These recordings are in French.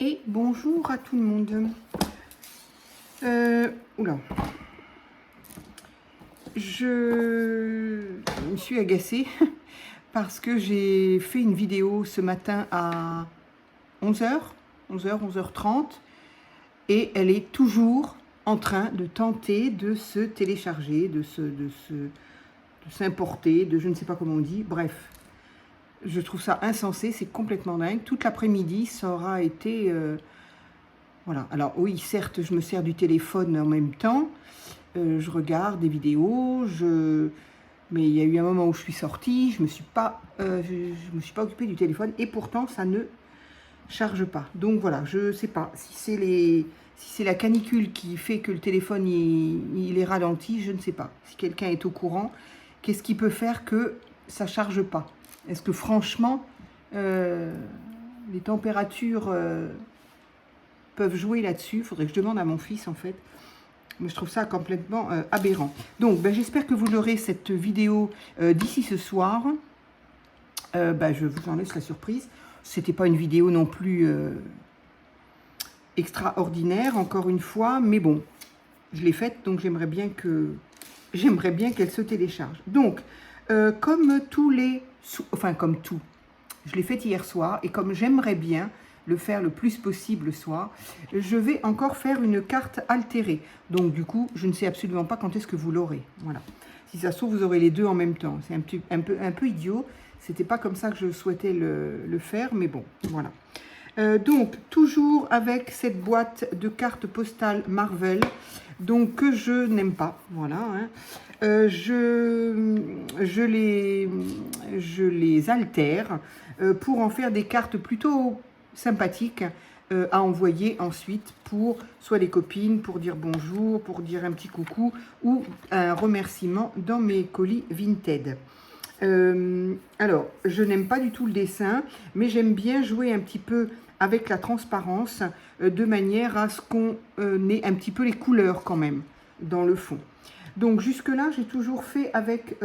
Et bonjour à tout le monde. Oula. Je me suis agacée parce que j'ai fait une vidéo ce matin à 11h, 11h30, et elle est toujours en train de tenter de se télécharger, de s'importer, de je ne sais pas comment on dit, bref. Je trouve ça insensé, c'est complètement dingue. Toute l'après-midi, ça aura été... voilà. Alors oui, certes, je me sers du téléphone en même temps. Je regarde des vidéos, mais il y a eu un moment où je suis sortie, je me suis pas occupée du téléphone et pourtant ça ne charge pas. Donc voilà, je sais pas si c'est la canicule qui fait que le téléphone il est ralenti, je ne sais pas. Si quelqu'un est au courant, qu'est-ce qui peut faire que ça charge pas? Est-ce que franchement les températures peuvent jouer là-dessus? Il faudrait que je demande à mon fils en fait. Mais je trouve ça complètement aberrant. Donc, j'espère que vous l'aurez cette vidéo d'ici ce soir. Je vous en laisse la surprise. C'était pas une vidéo non plus extraordinaire, encore une fois. Mais bon, je l'ai faite, donc j'aimerais bien qu'elle se télécharge. Donc, comme tous les... Enfin, comme tout. Je l'ai faite hier soir. Et comme j'aimerais bien le faire le plus possible le soir, je vais encore faire une carte altérée. Donc du coup, je ne sais absolument pas quand est-ce que vous l'aurez. Voilà. Si ça se trouve, vous aurez les deux en même temps. C'est un peu idiot. C'était pas comme ça que je souhaitais le faire, mais bon, voilà. Donc, toujours avec cette boîte de cartes postales Marvel, donc que je n'aime pas, voilà. Hein. Je les altère pour en faire des cartes plutôt sympathiques à envoyer ensuite pour soit les copines, pour dire bonjour, pour dire un petit coucou ou un remerciement dans mes colis Vinted. Alors, je n'aime pas du tout le dessin, mais j'aime bien jouer un petit peu avec la transparence de manière à ce qu'on ait un petit peu les couleurs quand même dans le fond. Donc jusque-là, j'ai toujours fait avec...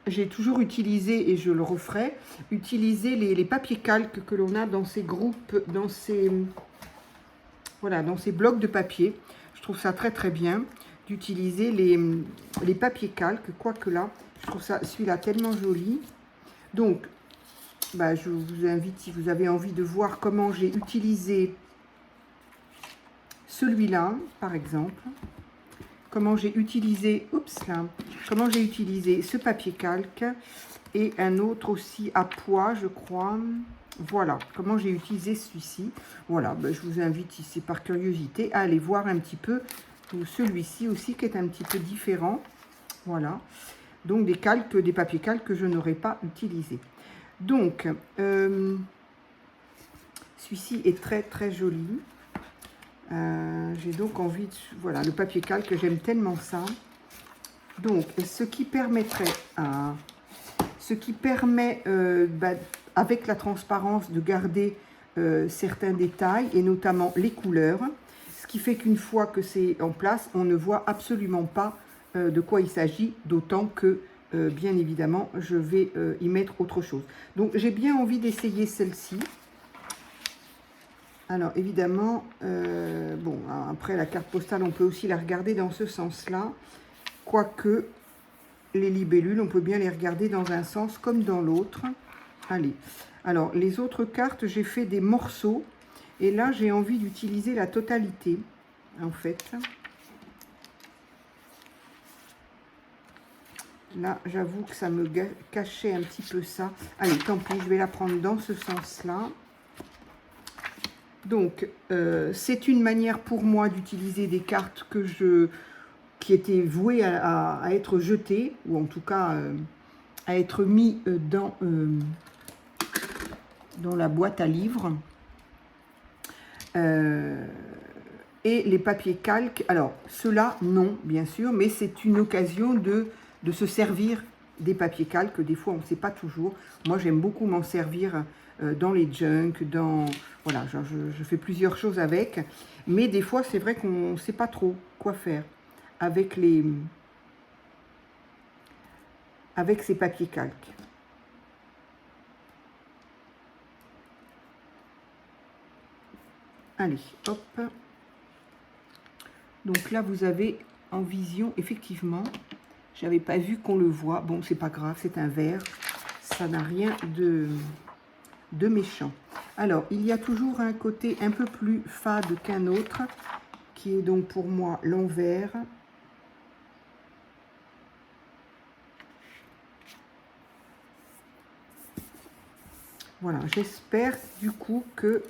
j'ai toujours utilisé, et je le referai, utiliser les papiers calques que l'on a dans ces groupes, dans ces blocs de papier. Je trouve ça très très bien d'utiliser les papiers calques, quoique là, je trouve celui-là tellement joli. Donc, je vous invite, si vous avez envie de voir comment j'ai utilisé celui-là, par exemple, comment j'ai utilisé, comment j'ai utilisé ce papier calque et un autre aussi à pois, je crois. Voilà, comment j'ai utilisé celui-ci. Voilà, je vous invite, si c'est par curiosité, à aller voir un petit peu celui-ci aussi, qui est un petit peu différent. Voilà, donc des papiers calques que je n'aurais pas utilisés. Donc, celui-ci est très très joli. J'ai donc envie de... Voilà, le papier calque, j'aime tellement ça. Donc, ce qui permet, avec la transparence, de garder certains détails, et notamment les couleurs. Ce qui fait qu'une fois que c'est en place, on ne voit absolument pas de quoi il s'agit, d'autant que, bien évidemment, je vais y mettre autre chose. Donc, j'ai bien envie d'essayer celle-ci. Alors, évidemment, après, la carte postale, on peut aussi la regarder dans ce sens-là. Quoique, les libellules, on peut bien les regarder dans un sens comme dans l'autre. Allez. Alors, les autres cartes, j'ai fait des morceaux. Et là, j'ai envie d'utiliser la totalité, en fait. Là, j'avoue que ça me cachait un petit peu ça. Allez, tant pis, je vais la prendre dans ce sens-là. Donc, c'est une manière pour moi d'utiliser des cartes qui étaient vouées à être jetées, ou en tout cas à être mis dans la boîte à livres. Et les papiers calques, alors ceux-là, non, bien sûr, mais c'est une occasion de se servir des papiers calques. Des fois, on ne sait pas toujours. Moi, j'aime beaucoup m'en servir dans les junks, voilà, je fais plusieurs choses avec. Mais des fois, c'est vrai qu'on ne sait pas trop quoi faire avec ces papiers calques. Allez, hop. Donc là, vous avez en vision, effectivement, j'avais pas vu qu'on le voit. Bon, c'est pas grave, c'est un vert. Ça n'a rien de méchant. Alors, il y a toujours un côté un peu plus fade qu'un autre, qui est donc pour moi l'envers. Voilà, j'espère du coup que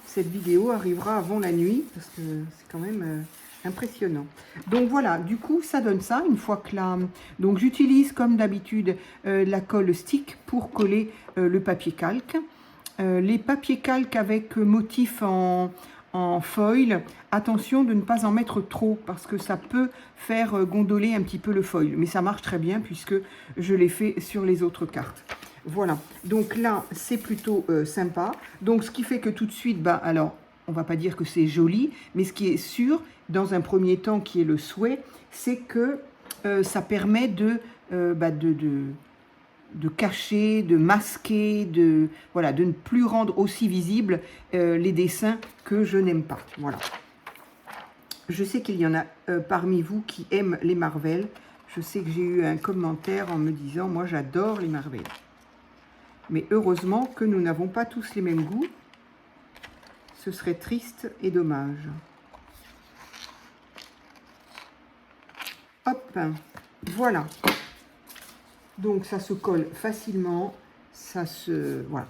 cette vidéo arrivera avant la nuit, parce que c'est quand même impressionnant. Donc voilà, du coup, ça donne ça, une fois que là... Donc j'utilise comme d'habitude la colle stick pour coller le papier calque. Les papiers calques avec motif en foil, attention de ne pas en mettre trop, parce que ça peut faire gondoler un petit peu le foil. Mais ça marche très bien, puisque je l'ai fait sur les autres cartes. Voilà, donc là, c'est plutôt sympa. Donc, ce qui fait que tout de suite, bah, alors, on va pas dire que c'est joli, mais ce qui est sûr, dans un premier temps, qui est le souhait, c'est que ça permet de cacher, de masquer, voilà, de ne plus rendre aussi visibles les dessins que je n'aime pas. Voilà. Je sais qu'il y en a parmi vous qui aiment les Marvel. Je sais que j'ai eu un commentaire en me disant « Moi, j'adore les Marvel ». Mais heureusement que nous n'avons pas tous les mêmes goûts. Ce serait triste et dommage. Hop, voilà. Donc ça se colle facilement. Ça se... Voilà.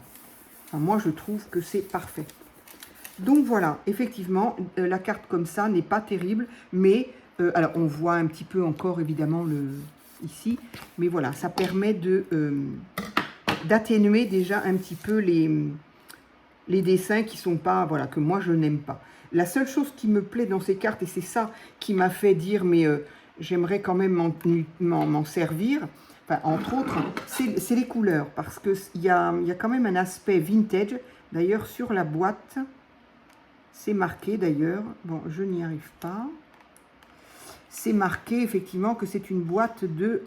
Enfin, moi, je trouve que c'est parfait. Donc voilà, effectivement, la carte comme ça n'est pas terrible. Mais, alors on voit un petit peu encore évidemment ici. Mais voilà, ça permet d'atténuer déjà un petit peu les dessins qui sont pas, voilà, que moi je n'aime pas. La seule chose qui me plaît dans ces cartes, et c'est ça qui m'a fait dire, mais j'aimerais quand même m'en servir, enfin, entre autres, c'est les couleurs, parce qu'il y a quand même un aspect vintage. D'ailleurs, sur la boîte, c'est marqué d'ailleurs, bon, je n'y arrive pas, c'est marqué effectivement que c'est une boîte de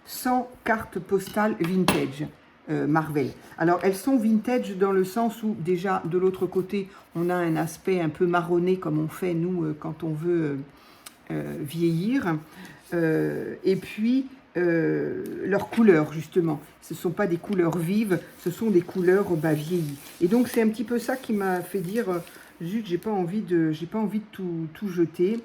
100 cartes postales vintage. Marvel. Alors, elles sont vintage dans le sens où, déjà, de l'autre côté, on a un aspect un peu marronné, comme on fait, nous, quand on veut vieillir. Et puis, leurs couleurs, justement. Ce ne sont pas des couleurs vives, ce sont des couleurs vieillies. Et donc, c'est un petit peu ça qui m'a fait dire, zut, j'ai pas envie de tout jeter.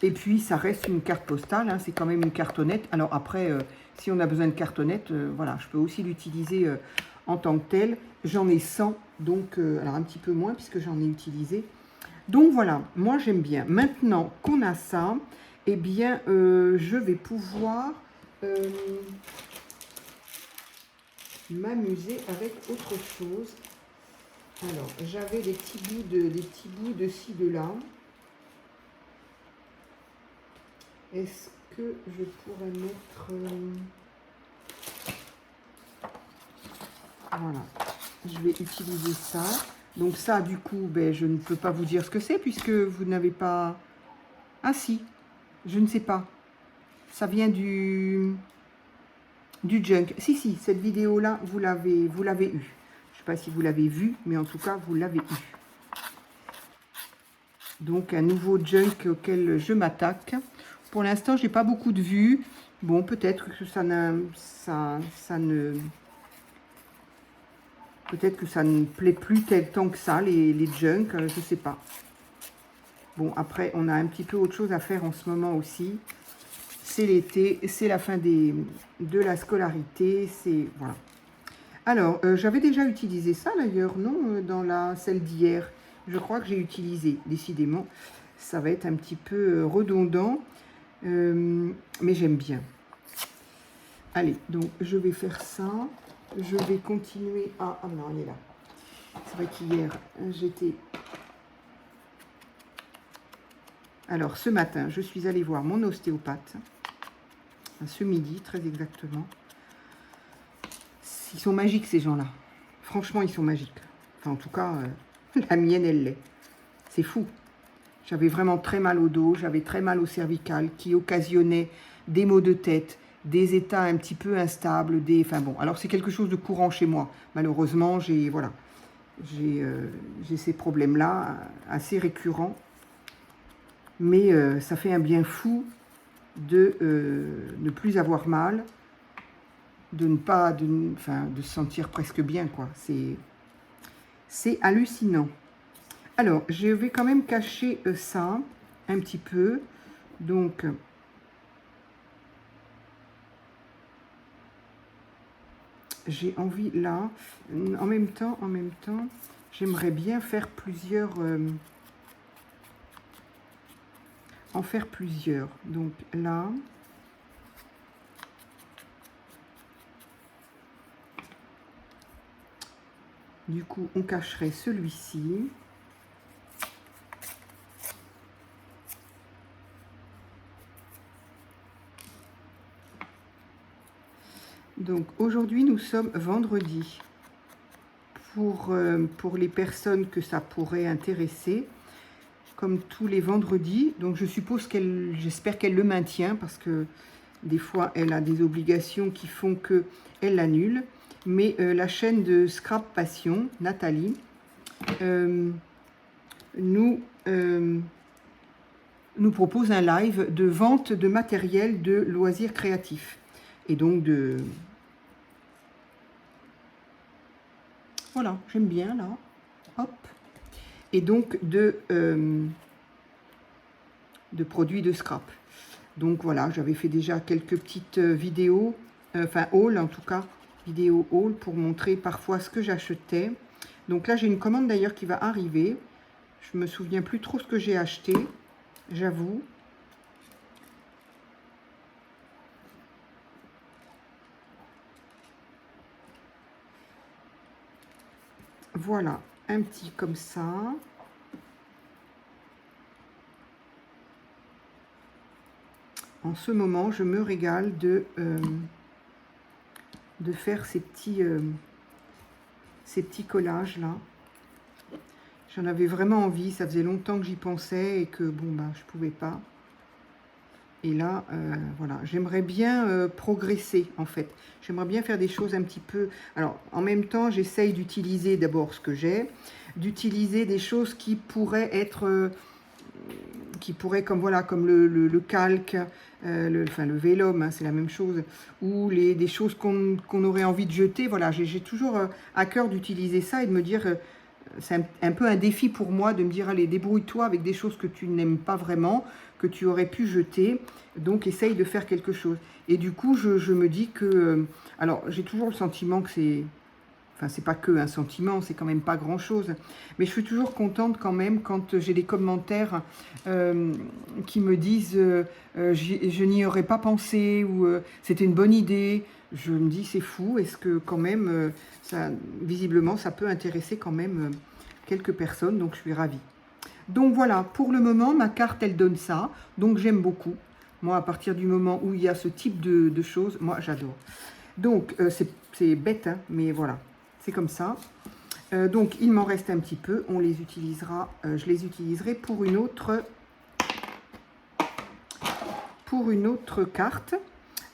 Et puis, ça reste une carte postale, hein, c'est quand même une cartonnette. Alors après, si on a besoin de cartonnette, voilà, je peux aussi l'utiliser en tant que telle. J'en ai 100, donc, alors un petit peu moins puisque j'en ai utilisé. Donc voilà, moi j'aime bien. Maintenant qu'on a ça, eh bien, je vais pouvoir m'amuser avec autre chose. Alors, j'avais des petits bouts de ci, de là. Est-ce que je pourrais mettre... Voilà, je vais utiliser ça. Donc ça, du coup, ben, je ne peux pas vous dire ce que c'est puisque vous n'avez pas... Ah si, je ne sais pas. Ça vient du junk. Si, si, cette vidéo-là, vous l'avez eu. Je ne sais pas si vous l'avez vu, mais en tout cas, vous l'avez eu. Donc, un nouveau junk auquel je m'attaque. Pour l'instant, je n'ai pas beaucoup de vues. Bon, peut-être que ça ne plaît plus tant que ça, les junks, je ne sais pas. Bon, après, on a un petit peu autre chose à faire en ce moment aussi. C'est l'été, c'est la fin de la scolarité, c'est... Voilà. Alors, j'avais déjà utilisé ça d'ailleurs, non, dans celle d'hier. Je crois que j'ai utilisé, décidément. Ça va être un petit peu redondant. Mais j'aime bien. Allez, donc je vais faire ça. Je vais continuer à... Ah non, elle est là. C'est vrai qu'hier, j'étais... Alors, ce matin, je suis allée voir mon ostéopathe. Ce midi, très exactement. Ils sont magiques, ces gens-là. Franchement, ils sont magiques. Enfin, en tout cas, la mienne, elle l'est. C'est fou. J'avais vraiment très mal au dos, j'avais très mal au cervical, qui occasionnait des maux de tête, des états un petit peu instables, enfin bon, alors c'est quelque chose de courant chez moi. Malheureusement, voilà, j'ai ces problèmes-là assez récurrents, mais ça fait un bien fou de ne plus avoir mal, de ne pas, enfin, de se sentir presque bien, quoi. C'est hallucinant. Alors, je vais quand même cacher ça un petit peu. Donc, j'ai envie là, en même temps, j'aimerais bien faire plusieurs, en faire plusieurs. Donc là, du coup, on cacherait celui-ci. Donc aujourd'hui, nous sommes vendredi. Pour les personnes que ça pourrait intéresser, comme tous les vendredis. Donc je suppose j'espère qu'elle le maintient, parce que des fois elle a des obligations qui font qu'elle l'annule. Mais la chaîne de Scrap Passion, Nathalie, nous propose un live de vente de matériel de loisirs créatifs. Et donc voilà, j'aime bien là. Hop. Et donc de produits de scrap. Donc voilà, j'avais fait déjà quelques petites vidéos, enfin haul en tout cas, vidéo haul pour montrer parfois ce que j'achetais. Donc là j'ai une commande d'ailleurs qui va arriver. Je me souviens plus trop ce que j'ai acheté, j'avoue. Voilà, un petit comme ça. En ce moment, je me régale de faire ces petits collages là. J'en avais vraiment envie, ça faisait longtemps que j'y pensais et que bon bah je pouvais pas. Et là, voilà, j'aimerais bien progresser en fait. J'aimerais bien faire des choses un petit peu... Alors, en même temps, j'essaye d'utiliser d'abord ce que j'ai, d'utiliser des choses qui pourraient être... comme voilà, comme le calque, enfin le vélum, hein, c'est la même chose, ou des choses qu'on aurait envie de jeter. Voilà, j'ai toujours à cœur d'utiliser ça et de me dire... c'est un peu un défi pour moi de me dire, allez, débrouille-toi avec des choses que tu n'aimes pas vraiment, que tu aurais pu jeter, donc essaye de faire quelque chose. Et du coup, je me dis que... alors, j'ai toujours le sentiment que c'est... Enfin, c'est pas que un sentiment, c'est quand même pas grand-chose. Mais je suis toujours contente quand même quand j'ai des commentaires qui me disent je n'y aurais pas pensé, ou c'était une bonne idée. Je me dis, c'est fou, est-ce que quand même, visiblement, ça peut intéresser quand même quelques personnes, donc je suis ravie. Donc voilà, pour le moment, ma carte, elle donne ça, donc j'aime beaucoup. Moi, à partir du moment où il y a ce type de choses, moi, j'adore. Donc, c'est bête, hein, mais voilà, c'est comme ça. Donc, il m'en reste un petit peu, on les utilisera, je les utiliserai pour une autre carte.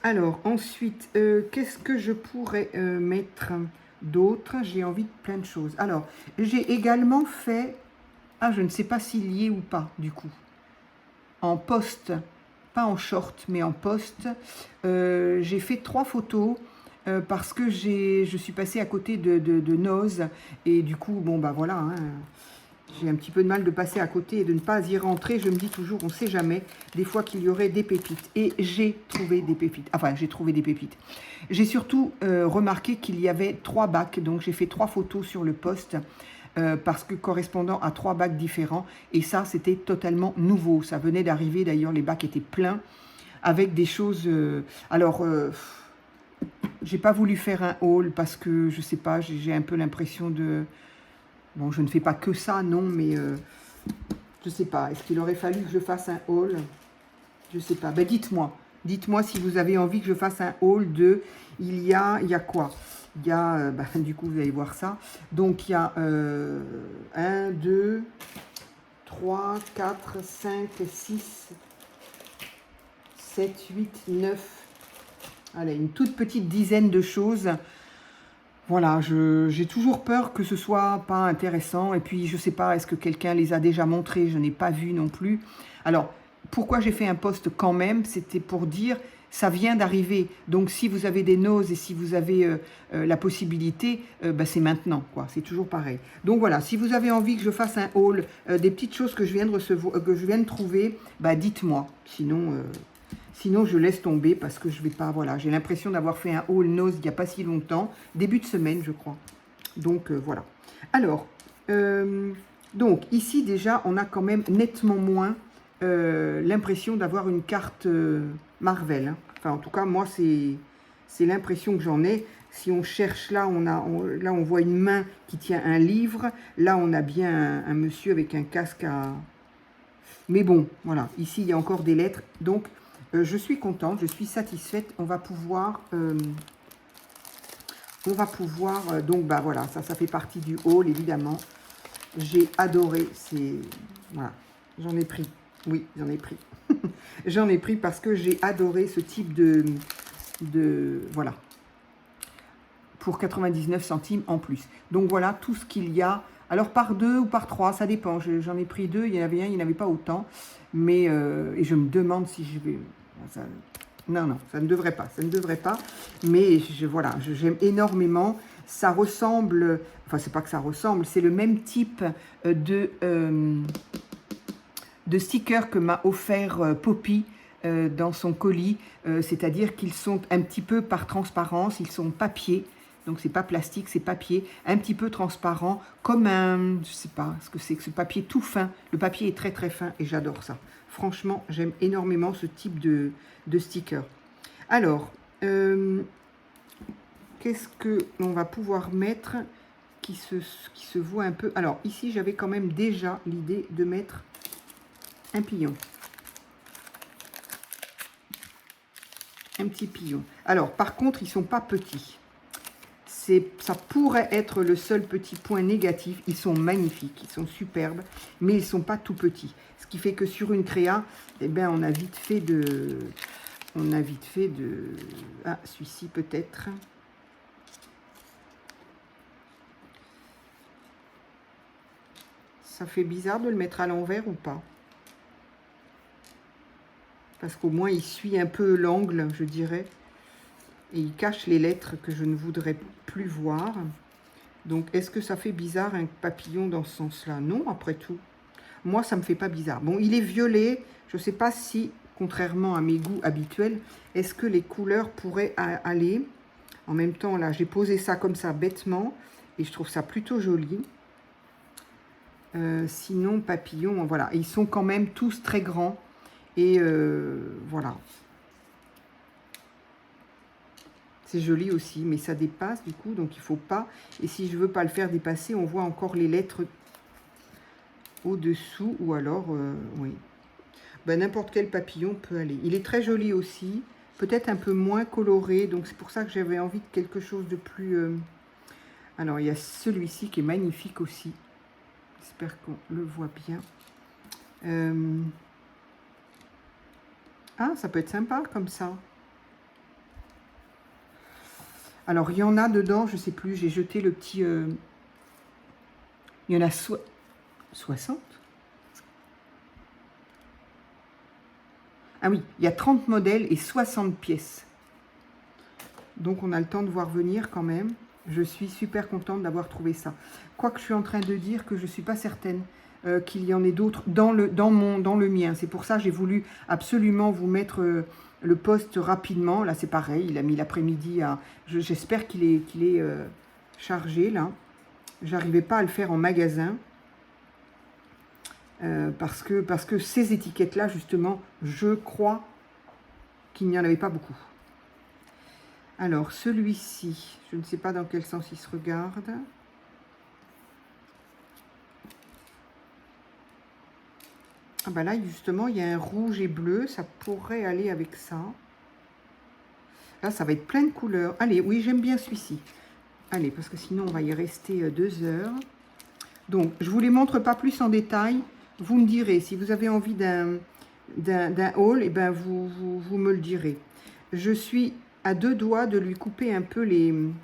Alors, ensuite, qu'est-ce que je pourrais mettre d'autre? J'ai envie de plein de choses. Alors, j'ai également fait... Ah, je ne sais pas s'il y est ou pas, du coup. En post, pas en short, mais en post, j'ai fait 3 photos parce que je suis passée à côté de Noz. Et du coup, bon, bah voilà, hein, j'ai un petit peu de mal de passer à côté et de ne pas y rentrer. Je me dis toujours, on ne sait jamais, des fois qu'il y aurait des pépites. Et j'ai trouvé des pépites. Enfin, j'ai trouvé des pépites. J'ai surtout remarqué qu'il y avait 3 bacs. Donc, j'ai fait 3 photos sur le post parce que correspondant à 3 bacs différents. Et ça, c'était totalement nouveau. Ça venait d'arriver. D'ailleurs, les bacs étaient pleins avec des choses... j'ai pas voulu faire un haul parce que, je sais pas, j'ai un peu l'impression de... Bon, je ne fais pas que ça, non, mais je sais pas. Est-ce qu'il aurait fallu que je fasse un haul? Je sais pas. Ben, dites-moi. Dites-moi si vous avez envie que je fasse un haul de... Il y a quoi? Il y a... du coup, vous allez voir ça. Donc, il y a 1, 2, 3, 4, 5, 6, 7, 8, 9... Allez, une toute petite dizaine de choses. Voilà, j'ai toujours peur que ce soit pas intéressant. Et puis, je sais pas, est-ce que quelqu'un les a déjà montrés? Je n'ai pas vu non plus. Alors, pourquoi j'ai fait un post quand même? C'était pour dire, ça vient d'arriver. Donc, si vous avez des noses et si vous avez la possibilité, bah, c'est maintenant, quoi. C'est toujours pareil. Donc, voilà, si vous avez envie que je fasse un haul, des petites choses que je viens de recevoir, que je viens de trouver, bah, dites-moi. Sinon, je laisse tomber parce que je vais pas, voilà, j'ai l'impression d'avoir fait un haul nose il n'y a pas si longtemps, début de semaine, je crois. Donc, voilà. Alors, donc, ici, déjà, on a quand même nettement moins l'impression d'avoir une carte Marvel. Hein. Enfin, en tout cas, moi, c'est l'impression que j'en ai. Si on cherche là, là, on voit une main qui tient un livre. Là, on a bien un monsieur avec un casque à... Mais bon, voilà, ici, il y a encore des lettres. Donc, je suis contente, je suis satisfaite. On va pouvoir donc, bah voilà, ça fait partie du haul, évidemment. J'ai adoré, voilà, j'en ai pris. Oui, j'en ai pris. J'en ai pris parce que j'ai adoré ce type voilà, pour 99 centimes en plus. Donc, voilà tout ce qu'il y a. Alors, par 2 ou par 3, ça dépend. J'en ai pris 2, il y en avait un, il n'y en avait pas autant. Mais, et je me demande si je vais... Non, ça ne devrait pas, mais voilà, j'aime énormément, ça ressemble, enfin c'est pas que ça ressemble, c'est le même type de sticker que m'a offert Poppy dans son colis, c'est-à-dire qu'ils sont un petit peu par transparence, ils sont papier, donc c'est pas plastique, c'est papier, un petit peu transparent, comme un, je sais pas ce que c'est que ce papier tout fin, le papier est très très fin et j'adore ça. Franchement, j'aime énormément ce type de sticker. Alors, qu'est-ce que l'on va pouvoir mettre qui se voit un peu? Alors, ici, j'avais quand même déjà l'idée de mettre un pilon. Un petit pilon. Alors, par contre, ils ne sont pas petits. Ça pourrait être le seul petit point négatif. Ils sont magnifiques, ils sont superbes, mais ils ne sont pas tout petits. Ce qui fait que sur une créa, eh ben, on a vite fait de... Ah, celui-ci peut-être. Ça fait bizarre de le mettre à l'envers ou pas? Parce qu'au moins, il suit un peu l'angle, je dirais. Et il cache les lettres que je ne voudrais plus voir. Donc, est-ce que ça fait bizarre un papillon dans ce sens-là? Non, après tout. Moi, ça ne me fait pas bizarre. Bon, il est violet. Je ne sais pas si, contrairement à mes goûts habituels, est-ce que les couleurs pourraient aller. En même temps, là, j'ai posé ça comme ça, bêtement. Et je trouve ça plutôt joli. Sinon, papillon, voilà. Et ils sont quand même tous très grands. Et voilà. C'est joli aussi, mais ça dépasse du coup, donc il ne faut pas. Et si je ne veux pas le faire dépasser, on voit encore les lettres au-dessous, ou alors, oui. Ben, n'importe quel papillon peut aller. Il est très joli aussi, peut-être un peu moins coloré, donc c'est pour ça que j'avais envie de quelque chose de plus... Alors, il y a celui-ci qui est magnifique aussi. J'espère qu'on le voit bien. Ah, ça peut être sympa comme ça. Alors, il y en a dedans, je ne sais plus, j'ai jeté le petit... Il y en a 60. Ah oui, il y a 30 modèles et 60 pièces. Donc, on a le temps de voir venir quand même. Je suis super contente d'avoir trouvé ça. Quoique je suis en train de dire que je ne suis pas certaine qu'il y en ait d'autres dans le mien. C'est pour ça que j'ai voulu absolument vous mettre... le poste rapidement, là c'est pareil, il a mis l'après-midi à... J'espère qu'il est chargé là. J'arrivais pas à le faire en magasin. Parce que ces étiquettes-là, justement, je crois qu'il n'y en avait pas beaucoup. Alors, celui-ci, je ne sais pas dans quel sens il se regarde. Ah ben là, justement, il y a un rouge et bleu. Ça pourrait aller avec ça. Là, ça va être plein de couleurs. Allez, oui, j'aime bien celui-ci. Allez, parce que sinon, on va y rester 2 heures. Donc, je ne vous les montre pas plus en détail. Vous me direz, si vous avez envie d'un haul, eh ben vous me le direz. Je suis à deux doigts de lui couper un peu les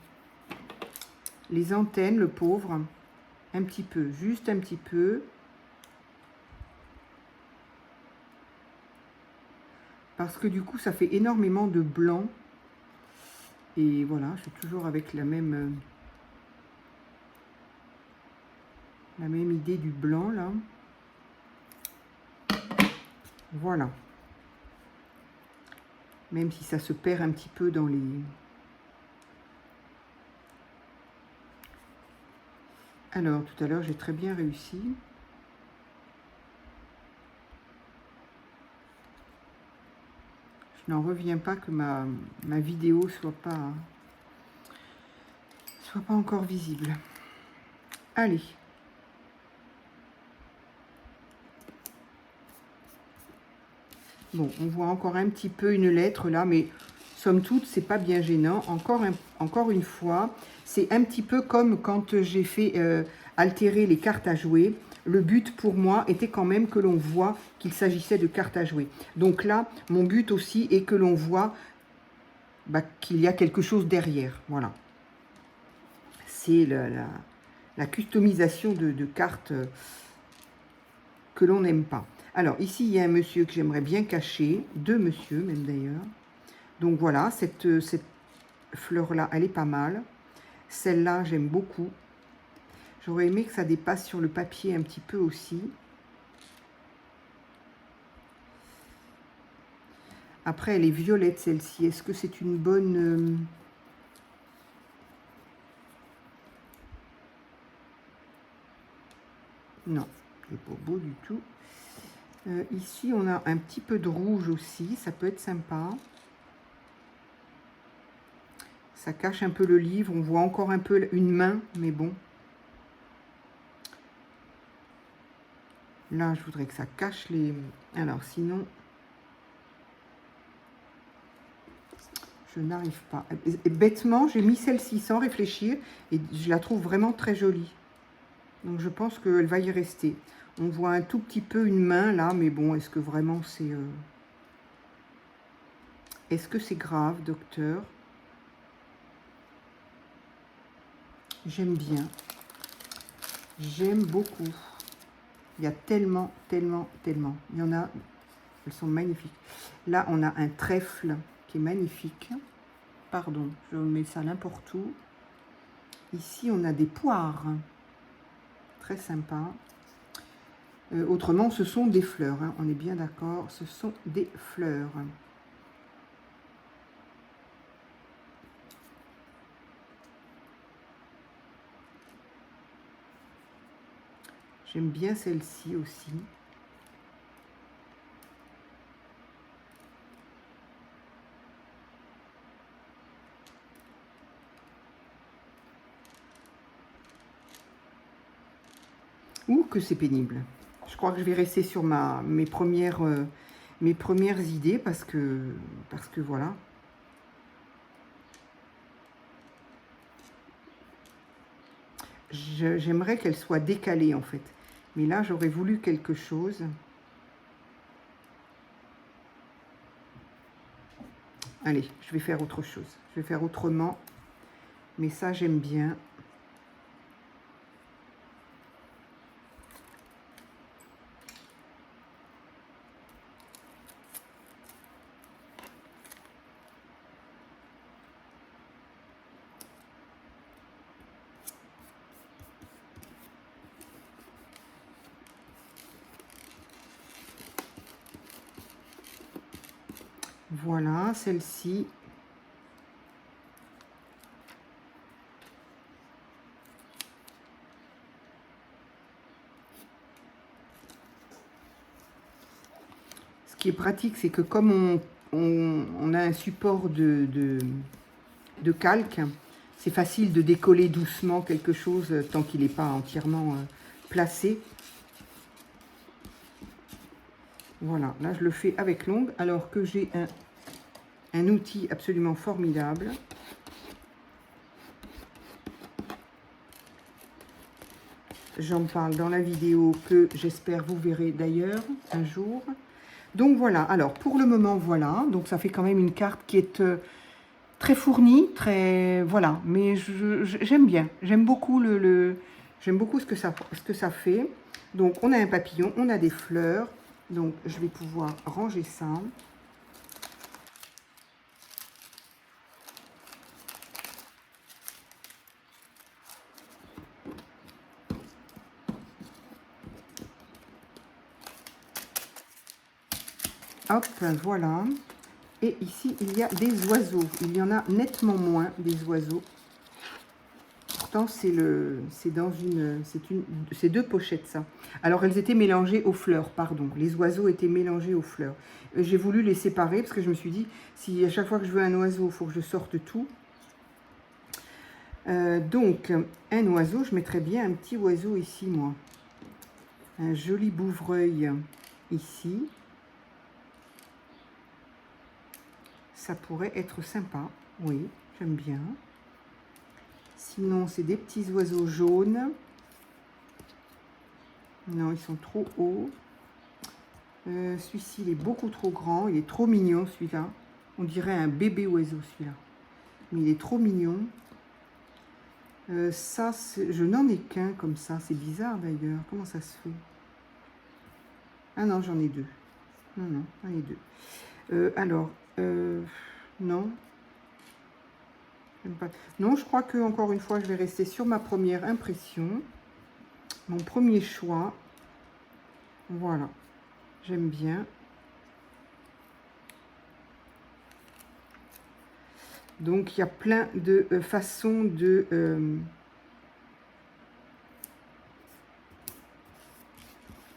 antennes, le pauvre. Un petit peu, juste un petit peu. Parce que du coup, ça fait énormément de blanc. Et voilà, je suis toujours avec la même idée du blanc, là. Voilà. Même si ça se perd un petit peu dans les... Alors, tout à l'heure, j'ai très bien réussi. Je n'en reviens pas que ma vidéo soit pas encore visible. Allez. Bon, on voit encore un petit peu une lettre là, mais somme toute, c'est pas bien gênant. Encore une fois, c'est un petit peu comme quand j'ai fait altérer les cartes à jouer. Le but pour moi était quand même que l'on voit qu'il s'agissait de cartes à jouer. Donc là, mon but aussi est que l'on voit qu'il y a quelque chose derrière. Voilà. C'est la customisation de cartes que l'on n'aime pas. Alors, ici, il y a un monsieur que j'aimerais bien cacher. Deux monsieur, même d'ailleurs. Donc, voilà, cette fleur-là, elle est pas mal. Celle-là, j'aime beaucoup. J'aurais aimé que ça dépasse sur le papier un petit peu aussi. Après, elle est violette, celle-ci. Est-ce que c'est une bonne... Non, c'est pas beau du tout. Ici, on a un petit peu de rouge aussi. Ça peut être sympa. Ça cache un peu le livre. On voit encore un peu une main, mais bon. Là, je voudrais que ça cache les... Alors, sinon... Je n'arrive pas. Et bêtement, j'ai mis celle-ci sans réfléchir. Et je la trouve vraiment très jolie. Donc, je pense qu'elle va y rester. On voit un tout petit peu une main, là. Mais bon, est-ce que vraiment c'est... Est-ce que c'est grave, docteur? J'aime bien. J'aime beaucoup. Il y a tellement, tellement, tellement. Il y en a, elles sont magnifiques. Là, on a un trèfle qui est magnifique. Pardon, je mets ça n'importe où. Ici, on a des poires. Très sympa. Autrement, ce sont des fleurs. Hein. On est bien d'accord, ce sont des fleurs. J'aime bien celle-ci aussi. Ouh, que c'est pénible. Je crois que je vais rester sur mes premières idées parce que voilà. J'aimerais qu'elle soit décalée en fait. Mais là, j'aurais voulu quelque chose. Allez, je vais faire autre chose. Je vais faire autrement. Mais ça, j'aime bien. Voilà, celle-ci. Ce qui est pratique, c'est que comme on a un support de calque, c'est facile de décoller doucement quelque chose tant qu'il n'est pas entièrement placé. Voilà, là je le fais avec l'ongle alors que j'ai un outil absolument formidable. J'en parle dans la vidéo que j'espère vous verrez d'ailleurs un jour. Donc voilà, alors pour le moment voilà, donc ça fait quand même une carte qui est très fourni, très... Voilà, mais j'aime bien. J'aime beaucoup j'aime beaucoup ce que ça fait. Donc, on a un papillon, on a des fleurs. Donc, je vais pouvoir ranger ça. Hop, voilà. Et ici, il y a des oiseaux. Il y en a nettement moins, des oiseaux. Pourtant, c'est deux pochettes, ça. Alors, elles étaient mélangées aux fleurs, pardon. Les oiseaux étaient mélangés aux fleurs. J'ai voulu les séparer parce que je me suis dit, si à chaque fois que je veux un oiseau, il faut que je sorte tout. Donc, un oiseau, je mettrais bien un petit oiseau ici, moi. Un joli bouvreuil ici. Ça pourrait être sympa. Oui, j'aime bien. Sinon, c'est des petits oiseaux jaunes. Non, ils sont trop hauts. Celui-ci, il est beaucoup trop grand. Il est trop mignon, celui-là. On dirait un bébé oiseau, celui-là. Mais il est trop mignon. Ça, je n'en ai qu'un comme ça. C'est bizarre, d'ailleurs. Comment ça se fait? Ah non, j'en ai deux. Non, non, j'en ai deux. Alors, non. Pas. Non, je crois que, encore une fois, je vais rester sur ma première impression. Mon premier choix. Voilà. J'aime bien. Donc, il y a plein de façons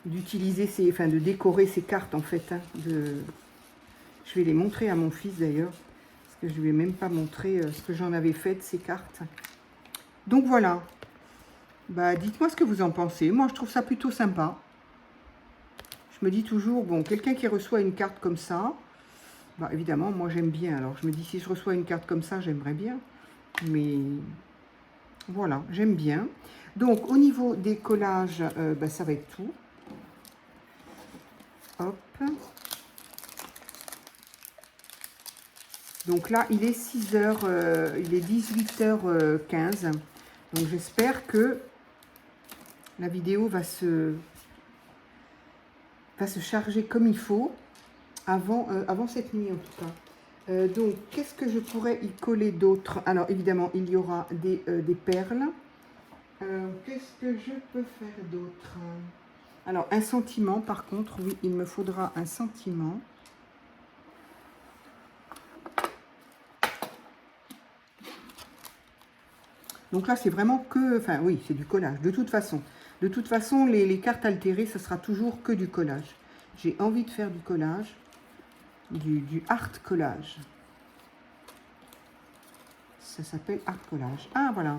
d'utiliser ces... Enfin, de décorer ces cartes, en fait. Hein, je vais les montrer à mon fils, d'ailleurs. Parce que je ne lui ai même pas montré ce que j'en avais fait de ces cartes. Donc, voilà. Bah, dites-moi ce que vous en pensez. Moi, je trouve ça plutôt sympa. Je me dis toujours, bon, quelqu'un qui reçoit une carte comme ça... Bah, évidemment, moi j'aime bien. Alors je me dis, si je reçois une carte comme ça, j'aimerais bien. Mais voilà, j'aime bien. Donc au niveau des collages, bah, ça va être tout. Hop. Donc là, il est 6h, il est 18h15. Donc j'espère que la vidéo va se charger comme il faut avant cette nuit en tout cas. Donc, qu'est-ce que je pourrais y coller d'autre? Alors, évidemment, il y aura des perles. Qu'est-ce que je peux faire d'autre? Alors, un sentiment, par contre, oui, il me faudra un sentiment. Donc là, c'est vraiment que... Enfin, oui, c'est du collage, de toute façon. De toute façon, les cartes altérées, ce sera toujours que du collage. J'ai envie de faire du collage. Du art collage. Ça s'appelle art collage. Ah, voilà.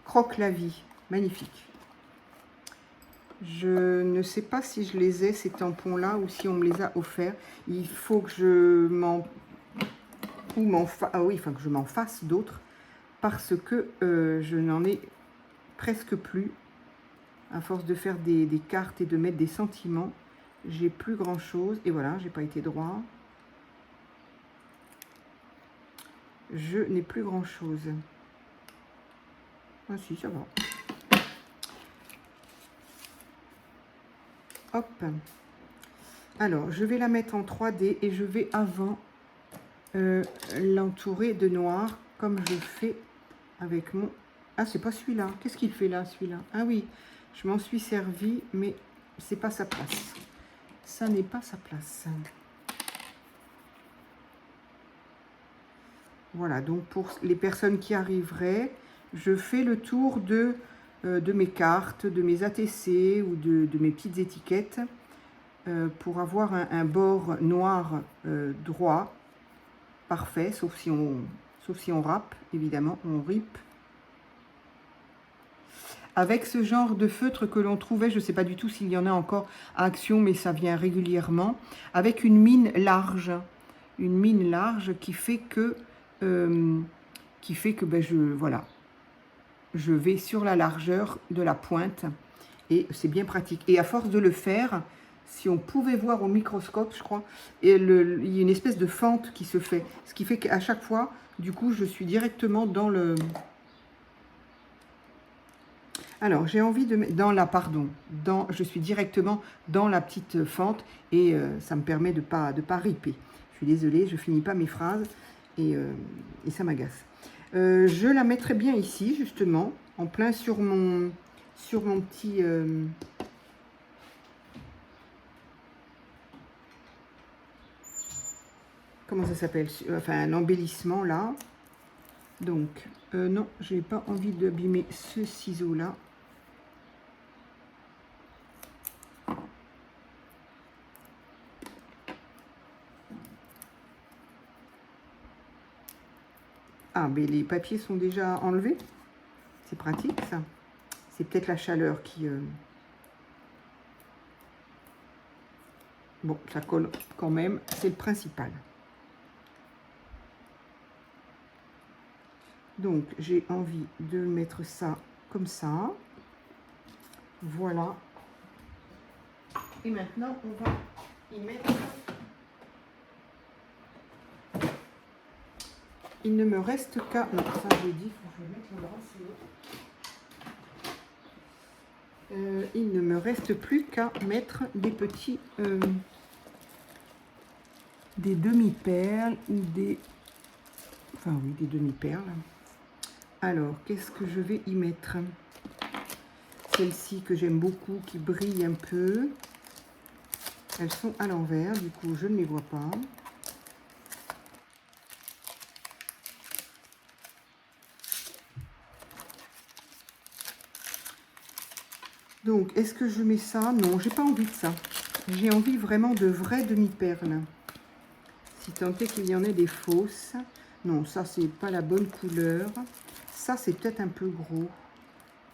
Croque la vie. Magnifique. Je ne sais pas si je les ai, ces tampons-là, ou si on me les a offerts. Il faut que je m'en... Ah oui, enfin que je m'en fasse d'autres. Parce que je n'en ai presque plus. À force de faire des cartes et de mettre des sentiments, j'ai plus grand-chose. Et voilà, j'ai pas été droit. Je n'ai plus grand-chose. Ah si, ça va. Hop. Alors, je vais la mettre en 3D et je vais avant l'entourer de noir, comme je fais avec mon... Ah, c'est pas celui-là. Qu'est-ce qu'il fait là, celui-là? Ah oui, je m'en suis servi, mais c'est pas sa place. Ça n'est pas sa place. Voilà, donc pour les personnes qui arriveraient, je fais le tour de mes cartes, de mes ATC ou de mes petites étiquettes pour avoir un bord noir droit, parfait, sauf si on râpe, évidemment, on rip. Avec ce genre de feutre que l'on trouvait, je ne sais pas du tout s'il y en a encore à Action, mais ça vient régulièrement, avec une mine large qui fait que ben, voilà, je vais sur la largeur de la pointe et c'est bien pratique. Et à force de le faire, si on pouvait voir au microscope, je crois, et il y a une espèce de fente qui se fait. Ce qui fait qu'à chaque fois, du coup, je suis directement dans le... Alors, j'ai envie de mettre dans la, pardon, je suis directement dans la petite fente et ça me permet de pas riper. Je suis désolée, je finis pas mes phrases et ça m'agace. Je la mettrai bien ici, justement, en plein sur mon petit... comment ça s'appelle? Enfin, un embellissement là. Donc, non, je n'ai pas envie d'abîmer ce ciseau-là. Ah, mais les papiers sont déjà enlevés. C'est pratique, ça. C'est peut-être la chaleur qui... Bon, ça colle quand même. C'est le principal. Donc, j'ai envie de mettre ça comme ça. Voilà. Et maintenant, on va y mettre... Il ne me reste qu'à... Non, ça j'ai dit, je vais mettre le bracelet. Il ne me reste plus qu'à mettre des petits... des demi-perles ou des... Enfin oui, des demi-perles. Alors, qu'est-ce que je vais y mettre? Celles-ci que j'aime beaucoup, qui brillent un peu. Elles sont à l'envers, du coup, je ne les vois pas. Donc, est-ce que je mets ça? Non, j'ai pas envie de ça. J'ai envie vraiment de vraies demi-perles. Si tant est qu'il y en ait des fausses. Non, ça, c'est pas la bonne couleur. Ça, c'est peut-être un peu gros.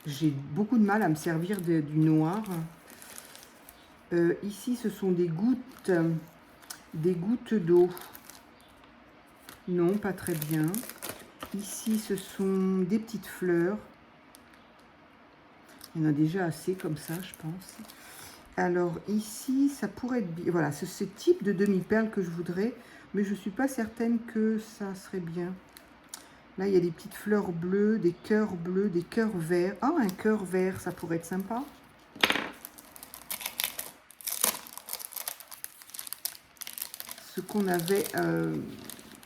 J'ai beaucoup de mal à me servir du noir. Ici, ce sont des gouttes d'eau. Non, pas très bien. Ici, ce sont des petites fleurs. Il y en a déjà assez comme ça, je pense. Alors ici, ça pourrait être bien. Voilà, c'est ce type de demi-perle que je voudrais, mais je ne suis pas certaine que ça serait bien. Là, il y a des petites fleurs bleues, des cœurs bleus, des cœurs verts. Ah, un cœur vert, ça pourrait être sympa. Ce qu'on avait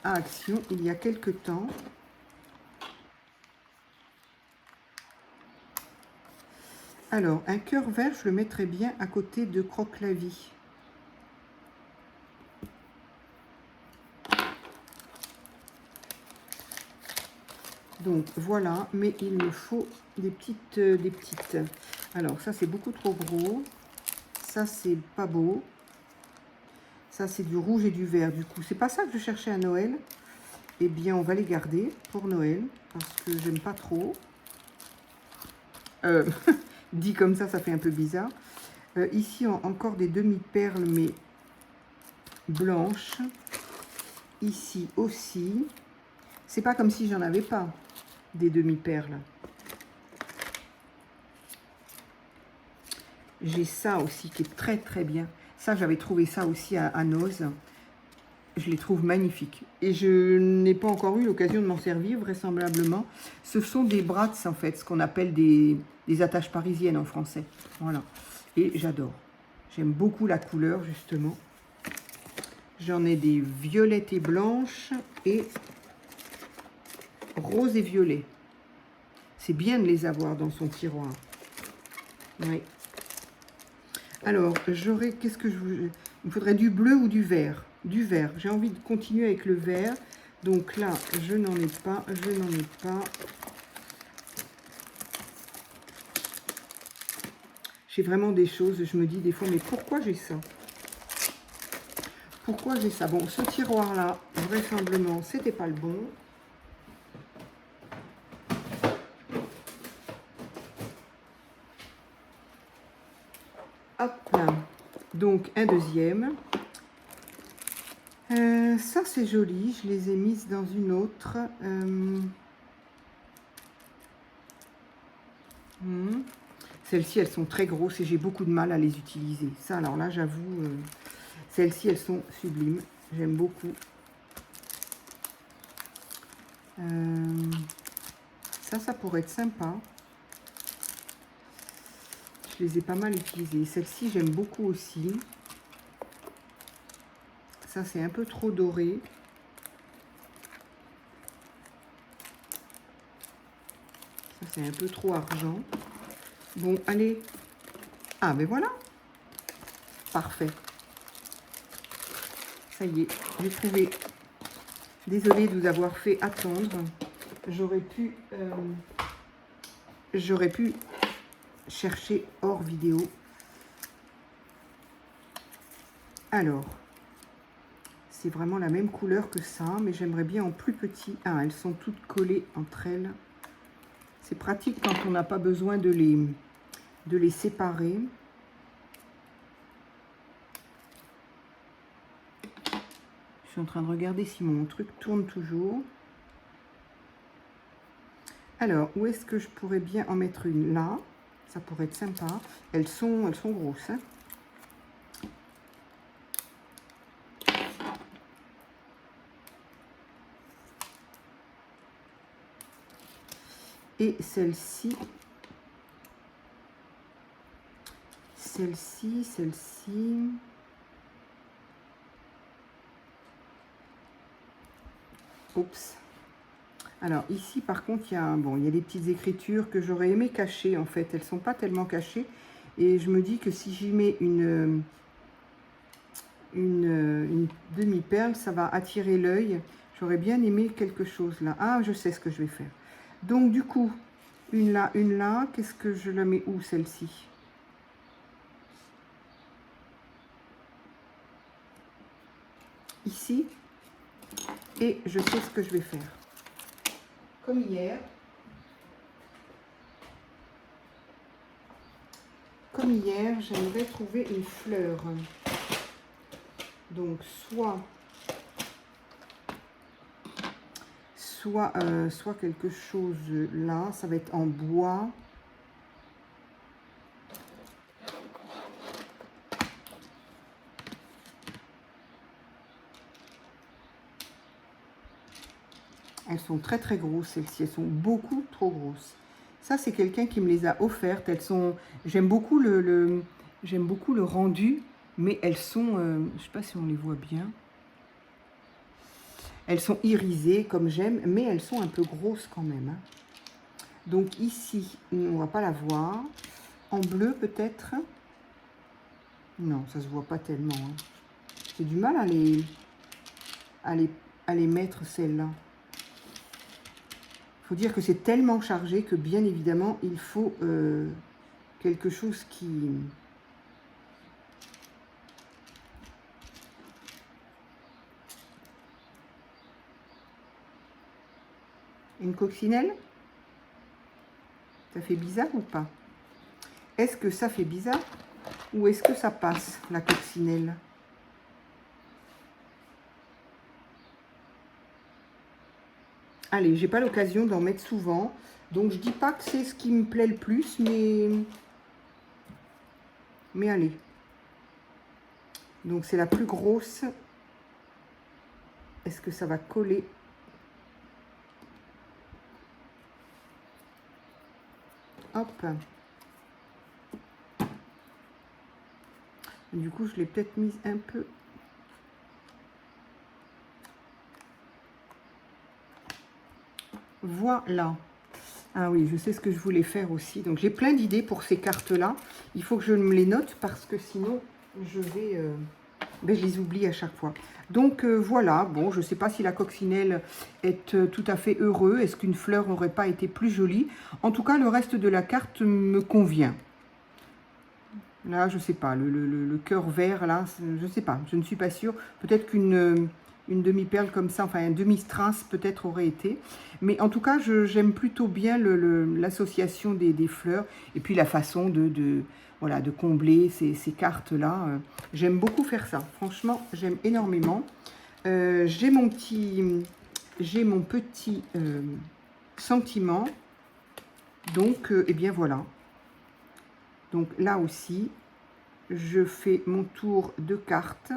à Action il y a quelque temps. Alors, un cœur vert, je le mettrais bien à côté de Croque-la-Vie. Donc, voilà, mais il me faut des petites. Alors, ça, c'est beaucoup trop gros. Ça, c'est pas beau. Ça, c'est du rouge et du vert, du coup. C'est pas ça que je cherchais à Noël. Eh bien, on va les garder pour Noël, parce que j'aime pas trop. Dit comme ça fait un peu bizarre. Ici, encore des demi-perles, mais blanches. Ici aussi. C'est pas comme si j'en avais pas des demi-perles. J'ai ça aussi qui est très très bien. Ça, j'avais trouvé ça aussi à Noz. Je les trouve magnifiques. Et je n'ai pas encore eu l'occasion de m'en servir, vraisemblablement. Ce sont des brats, en fait, ce qu'on appelle des attaches parisiennes en français. Voilà. Et j'adore. J'aime beaucoup la couleur, justement. J'en ai des violettes et blanches et rose et violet. C'est bien de les avoir dans son tiroir. Oui. Alors, j'aurais... Qu'est-ce que je vous... Il me faudrait du bleu ou du vert. Du vert. J'ai envie de continuer avec le vert. Donc là, je n'en ai pas. Je n'en ai pas. J'ai vraiment des choses, je me dis des fois, mais pourquoi j'ai ça? Pourquoi j'ai ça? Bon, ce tiroir-là, vraisemblablement, c'était pas le bon. Hop là. Donc, un deuxième. Ça, c'est joli. Je les ai mises dans une autre. Celles-ci, elles sont très grosses et j'ai beaucoup de mal à les utiliser. Ça, alors là, j'avoue, celles-ci, elles sont sublimes. J'aime beaucoup. Ça pourrait être sympa. Je les ai pas mal utilisées. Celle-ci, j'aime beaucoup aussi. Ça, c'est un peu trop doré. Ça, c'est un peu trop argent. Bon, allez. Ah, ben voilà. Parfait. Ça y est, j'ai trouvé. Désolée de vous avoir fait attendre. J'aurais pu chercher hors vidéo. Alors, c'est vraiment la même couleur que ça, mais j'aimerais bien en plus petit. Ah, elles sont toutes collées entre elles. C'est pratique quand on n'a pas besoin de les séparer. Je suis en train de regarder si mon truc tourne toujours. Alors, où est-ce que je pourrais bien en mettre une? Là, ça pourrait être sympa. Elles sont grosses, hein. Et celle-ci, celle-ci. Oups. Alors ici, par contre, il y a des petites écritures que j'aurais aimé cacher, en fait. Elles ne sont pas tellement cachées. Et je me dis que si j'y mets une demi-perle, ça va attirer l'œil. J'aurais bien aimé quelque chose là. Ah, je sais ce que je vais faire. Donc du coup, une là. Qu'est-ce que je la mets où, celle-ci? Ici. Et je sais ce que je vais faire. Comme hier. J'aimerais trouver une fleur. Donc soit quelque chose là, ça va être en bois. Elles sont très très grosses, celles-ci, elles sont beaucoup trop grosses. Ça, c'est quelqu'un qui me les a offertes. Elles sont, j'aime beaucoup j'aime beaucoup le rendu, mais elles sont, je ne sais pas si on les voit bien. Elles sont irisées comme j'aime, mais elles sont un peu grosses quand même, hein. Donc ici, on ne va pas la voir. En bleu peut-être. Non, ça se voit pas tellement, hein. J'ai du mal à les mettre celles-là. Il faut dire que c'est tellement chargé que bien évidemment, il faut quelque chose qui... Une coccinelle? Ça fait bizarre ou pas? Est-ce que ça fait bizarre ou est-ce que ça passe, la coccinelle? Allez, j'ai pas l'occasion d'en mettre souvent, donc je dis pas que c'est ce qui me plaît le plus, mais allez. Donc c'est la plus grosse. Est-ce que ça va coller? Hop. Du coup, je l'ai peut-être mise un peu. Voilà. Ah oui, je sais ce que je voulais faire aussi. Donc, j'ai plein d'idées pour ces cartes-là. Il faut que je me les note parce que sinon, je les oublie à chaque fois. Donc, voilà. Bon, je ne sais pas si la coccinelle est tout à fait heureux. Est-ce qu'une fleur n'aurait pas été plus jolie? En tout cas, le reste de la carte me convient. Là, je ne sais pas. Le cœur vert, là, je ne sais pas. Je ne suis pas sûre. Peut-être qu'une demi-perle comme ça, enfin un demi-strass peut-être aurait été. Mais en tout cas, j'aime plutôt bien l'association des fleurs et puis la façon voilà, de combler ces cartes-là. J'aime beaucoup faire ça. Franchement, j'aime énormément. J'ai mon petit sentiment. Donc, eh bien voilà. Donc là aussi, je fais mon tour de carte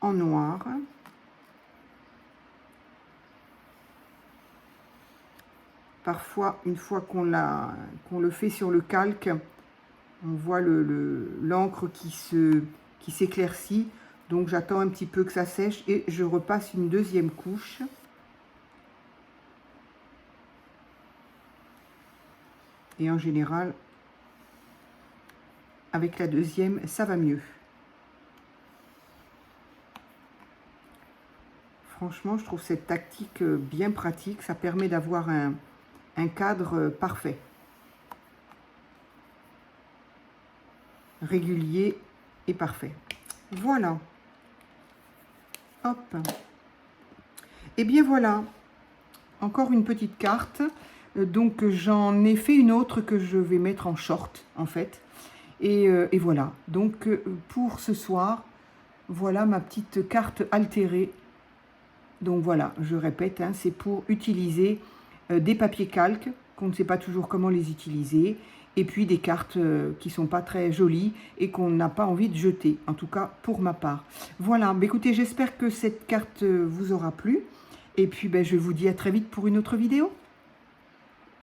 en noir. Parfois, une fois qu'on le fait sur le calque, on voit l'encre qui s'éclaircit. Donc j'attends un petit peu que ça sèche et je repasse une deuxième couche. Et en général, avec la deuxième, ça va mieux. Franchement, je trouve cette tactique bien pratique. Ça permet d'avoir un cadre parfait. Régulier et parfait. Voilà. Hop. Et bien voilà. Encore une petite carte. Donc j'en ai fait une autre que je vais mettre en short en fait. Et voilà. Donc pour ce soir, voilà ma petite carte altérée. Donc voilà, je répète, hein, c'est pour utiliser des papiers calques, qu'on ne sait pas toujours comment les utiliser, et puis des cartes qui ne sont pas très jolies et qu'on n'a pas envie de jeter, en tout cas pour ma part. Voilà, bah, écoutez, j'espère que cette carte vous aura plu, et puis bah, je vous dis à très vite pour une autre vidéo.